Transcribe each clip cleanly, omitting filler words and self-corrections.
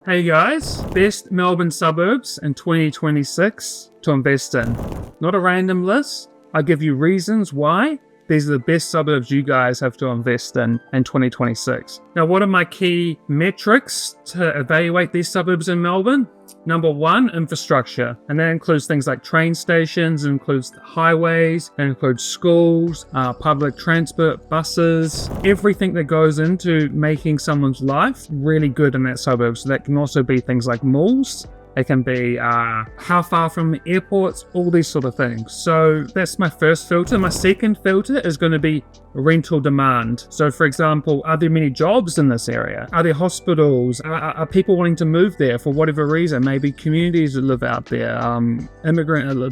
Hey guys, best Melbourne suburbs in 2026 to invest in. Not a random list. I give you reasons why these are the best suburbs you guys have to invest in 2026. Now, what are my key metrics to evaluate these suburbs in Melbourne? Number one, infrastructure. And that includes things like train stations, it includes highways, it includes schools, public transport, buses, everything that goes into making someone's life really good in that suburb. So that can also be things like malls. It can be how far from the airports, all these sort of things. So that's my first filter. My second filter is going to be rental demand. So for example, are there many jobs in this area? Are there hospitals? Are people wanting to move there for whatever reason? Maybe communities that live out there,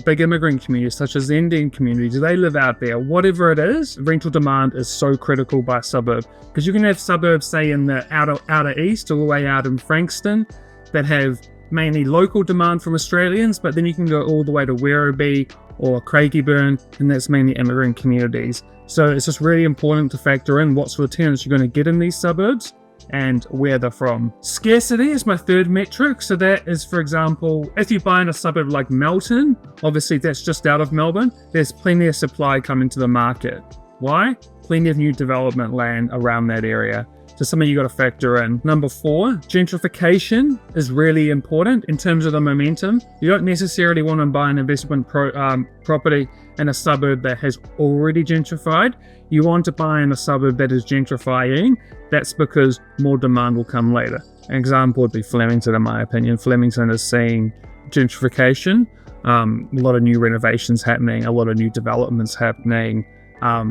big immigrant communities such as the Indian community, do they live out there? Whatever it is, rental demand is so critical by suburb. Because you can have suburbs, say in the outer east, all the way out in Frankston, that have mainly local demand from Australians, but then you can go all the way to Werribee or Craigieburn, and that's mainly immigrant communities. So it's just really important to factor in what sort of tenants you're going to get in these suburbs and where they're from. Scarcity is my third metric. So that is, for example, if you buy in a suburb like Melton, obviously that's just out of Melbourne, there's plenty of supply coming to the market. Why? Plenty of new development land around that area. So something you got to factor in. Number four, gentrification is really important in terms of the momentum. You don't necessarily want to buy an investment property in a suburb that has already gentrified. You want to buy in a suburb that is gentrifying. That's because more demand will come later. An example would be Flemington, in my opinion. Flemington is seeing gentrification, a lot of new renovations happening, a lot of new developments happening.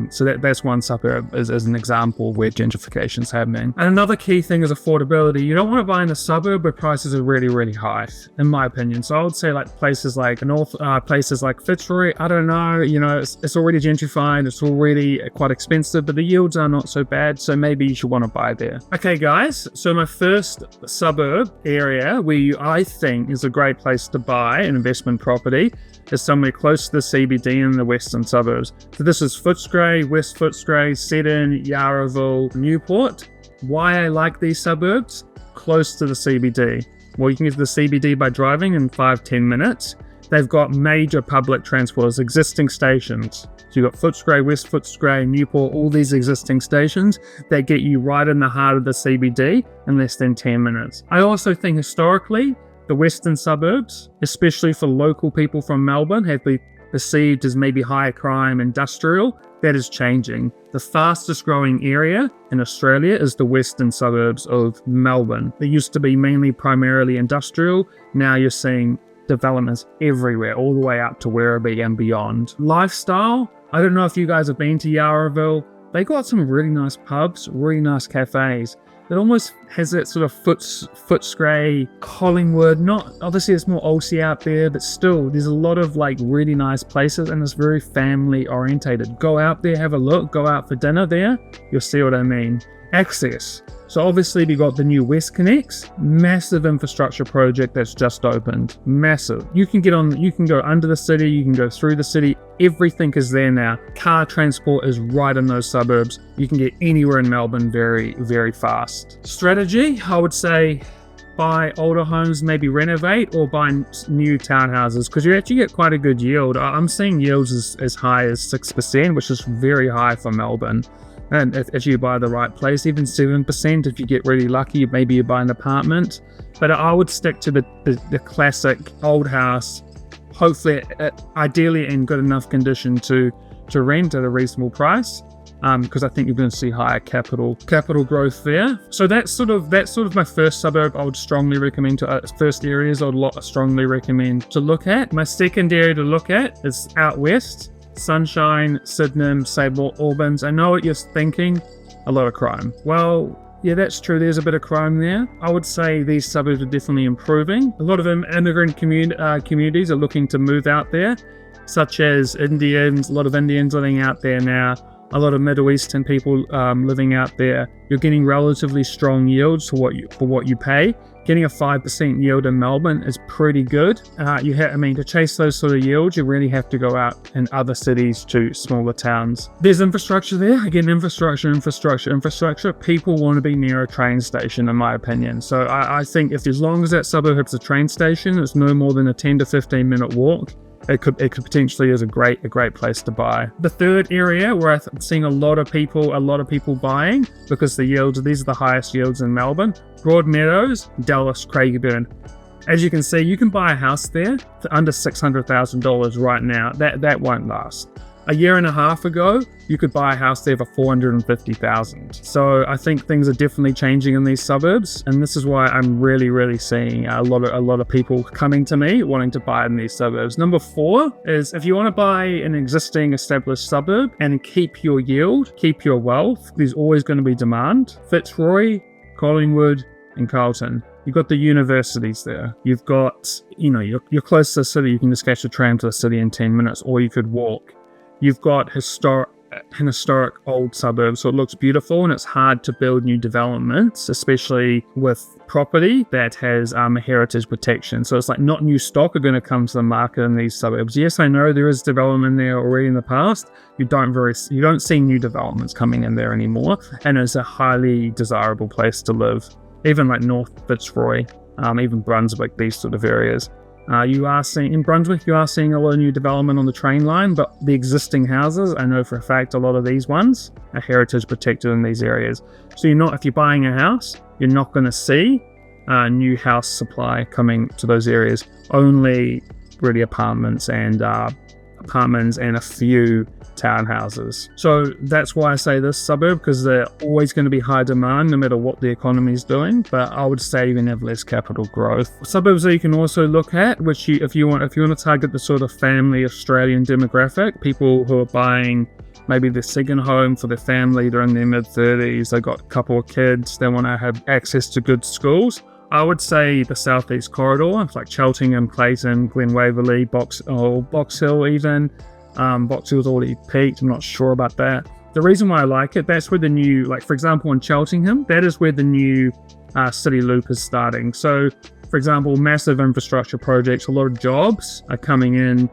So that's one suburb as an example where gentrification is happening. And another key thing is affordability. You don't want to buy in a suburb where prices are really, really high, in my opinion. So I would say like places like places like Fitzroy, I don't know, it's already gentrified, it's already quite expensive, but the yields are not so bad. So maybe you should want to buy there. Okay guys, so my first suburb area where I think is a great place to buy an investment property is somewhere close to the CBD in the western suburbs. So this is Footscray, West Footscray, Seddon, Yarraville, Newport. Why I like these suburbs? Close to the CBD. Well, you can get to the CBD by driving in 5-10 minutes. They've got major public transport, existing stations. So you've got Footscray, West Footscray, Newport, all these existing stations that get you right in the heart of the CBD in less than 10 minutes. I also think historically, the western suburbs, especially for local people from Melbourne, have been perceived as maybe higher crime, industrial. That is changing. The fastest growing area in Australia is the western suburbs of Melbourne. They used to be mainly primarily industrial. Now you're seeing developments everywhere, all the way up to Werribee and beyond. Lifestyle, I don't know if you guys have been to Yarraville. They got some really nice pubs, really nice cafes. It almost has that sort of Footscray, Collingwood, not obviously it's more Aussie out there, but still there's a lot of like really nice places and it's very family orientated. Go out there, have a look, go out for dinner there, you'll see what I mean. Access. So obviously we got the new WestConnex, massive infrastructure project that's just opened, massive. You can go under the city, you can go through the city, everything is there now. Car transport is right in those suburbs. You can get anywhere in Melbourne very, very fast. Strategy, I would say buy older homes, maybe renovate or buy new townhouses because you actually get quite a good yield. I'm seeing yields as high as 6%, which is very high for Melbourne. And if you buy the right place, even 7%, if you get really lucky, maybe you buy an apartment. But I would stick to the classic old house, hopefully, ideally in good enough condition to rent at a reasonable price, because I think you're going to see higher capital growth there. So that's sort of my first suburb I would strongly recommend first areas I'd strongly recommend to look at. My second area to look at is out west. Sunshine, Sydenham, Sable, Albans. I know what you're thinking, a lot of crime. Well, yeah, that's true. There's a bit of crime there. I would say these suburbs are definitely improving. A lot of immigrant communities are looking to move out there, such as Indians, a lot of Indians living out there now. a lot of Middle Eastern people living out there. You're getting relatively strong yields for what you pay. Getting a 5% yield in Melbourne is pretty good. To chase those sort of yields, you really have to go out in other cities to smaller towns. There's infrastructure there. Again, infrastructure. People want to be near a train station, in my opinion. So I think if as long as that suburb has a train station, it's no more than a 10 to 15 minute walk. It could potentially is a great place to buy. The third area where I'm seeing a lot of people buying, because these are the highest yields in Melbourne, Broadmeadows, Dallas, Craigieburn. As you can see, you can buy a house there for under $600,000 right now. That won't last. A year and a half ago, you could buy a house there for $450,000. So I think things are definitely changing in these suburbs, and this is why I'm really seeing a lot of people coming to me wanting to buy in these suburbs. Number 4 is, if you want to buy an existing established suburb and keep your yield, keep your wealth, there's always going to be demand. Fitzroy, Collingwood, and Carlton. You've got the universities there. You've got, you're close to the city. You can just catch a tram to the city in 10 minutes, or you could walk. You've got historic old suburbs, so it looks beautiful, and it's hard to build new developments, especially with property that has heritage protection. So it's like not new stock are going to come to the market in these suburbs. Yes, I know there is development there already in the past. You don't see new developments coming in there anymore, and it's a highly desirable place to live. Even like North Fitzroy, even Brunswick, these sort of areas. In Brunswick, you are seeing a lot of new development on the train line, but the existing houses, I know for a fact a lot of these ones are heritage protected in these areas. So if you're buying a house, you're not going to see new house supply coming to those areas. Only really apartments and a few townhouses. So that's why I say this suburb, because they're always going to be high demand no matter what the economy is doing, but I would say even have less capital growth. Suburbs that you can also look at, which if you want to target the sort of family Australian demographic, people who are buying maybe their second home for their family, they're in their mid-30s, they've got a couple of kids, they want to have access to good schools. I would say the southeast corridor, it's like Cheltenham, Clayton, Glen Waverley, Box Hill even. Box Hill's already peaked, I'm not sure about that. The reason why I like it, that's where the new, for example in Cheltenham, that is where the new city loop is starting. So for example, massive infrastructure projects, a lot of jobs are coming in.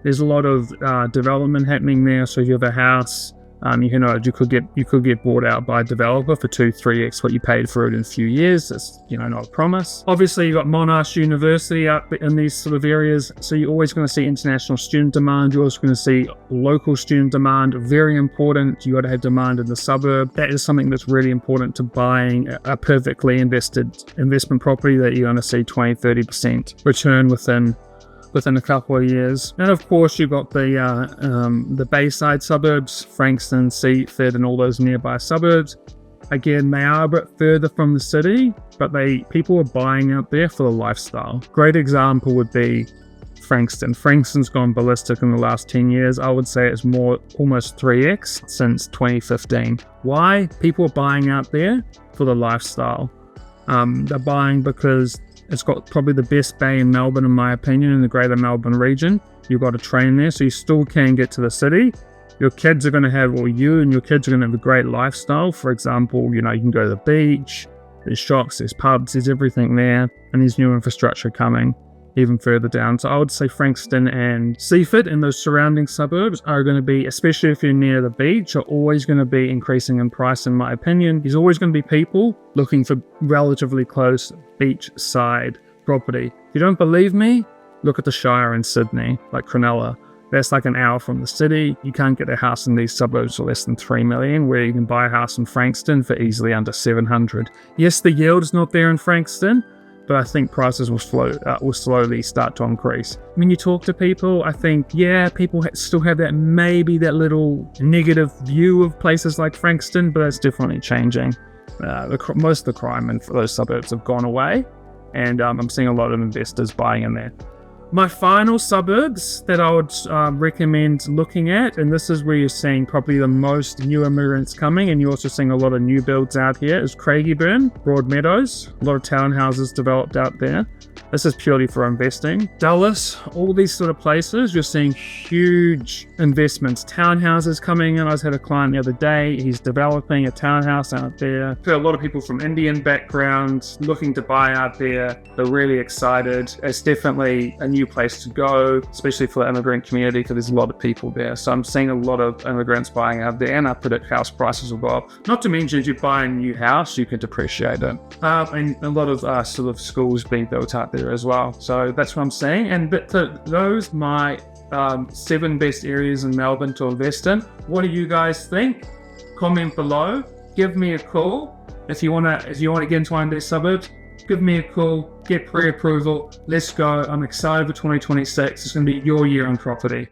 There's a lot of development happening there. So if you have a house, you could get bought out by a developer for 2-3x what you paid for it in a few years. That's not a promise. Obviously, you've got Monash University up in these sort of areas, so you're always going to see international student demand. You're also going to see local student demand. Very important. You got to have demand in the suburb. That is something that's really important to buying a perfectly investment property that you're going to see 20-30% return within a couple of years. And of course, you've got the Bayside suburbs, Frankston, Seaford, and all those nearby suburbs. Again, they are a bit further from the city, but people are buying out there for the lifestyle. Great example would be Frankston. Frankston's gone ballistic in the last 10 years. I would say it's almost 3x since 2015. Why? People are buying out there for the lifestyle. They're buying because it's got probably the best bay in Melbourne, in my opinion, in the greater Melbourne region. You've got a train there, so you still can get to the city. Your kids are going to have, or you and your kids are going to have a great lifestyle. For example, you can go to the beach, there's shops, there's pubs, there's everything there, and there's new infrastructure coming even further down. So I would say Frankston and Seaford and those surrounding suburbs are going to be, especially if you're near the beach, are always going to be increasing in price, in my opinion. There's always going to be people looking for relatively close beachside property. If you don't believe me, look at the Shire in Sydney, like Cronulla. That's like an hour from the city. You can't get a house in these suburbs for less than $3 million, where you can buy a house in Frankston for easily under $700. Yes, the yield is not there in Frankston, but I think prices will slowly start to increase. When you talk to people, I think, people still have that little negative view of places like Frankston, but that's definitely changing. Most of the crime in those suburbs have gone away, and I'm seeing a lot of investors buying in there. My final suburbs that I would recommend looking at, and this is where you're seeing probably the most new immigrants coming, and you're also seeing a lot of new builds out here, is Craigieburn, Broadmeadows. A lot of townhouses developed out there. This is purely for investing. Dallas, all these sort of places, you're seeing huge investments. Townhouses coming in. I just had a client the other day. He's developing a townhouse out there. Got a lot of people from Indian backgrounds looking to buy out there. They're really excited. It's definitely a new place to go, especially for the immigrant community, because there's a lot of people there. So I'm seeing a lot of immigrants buying out there, and I predict house prices will go up. Not to mention, if you buy a new house, you can depreciate it. And a lot of sort of schools being built out there as well. So that's what I'm saying. And those my 7 best areas in Melbourne to invest in. What do you guys think? Comment below. Give me a call if you want to get into one of these suburbs. Give me a call. Get pre-approval. Let's go. I'm excited for 2026. It's going to be your year on property.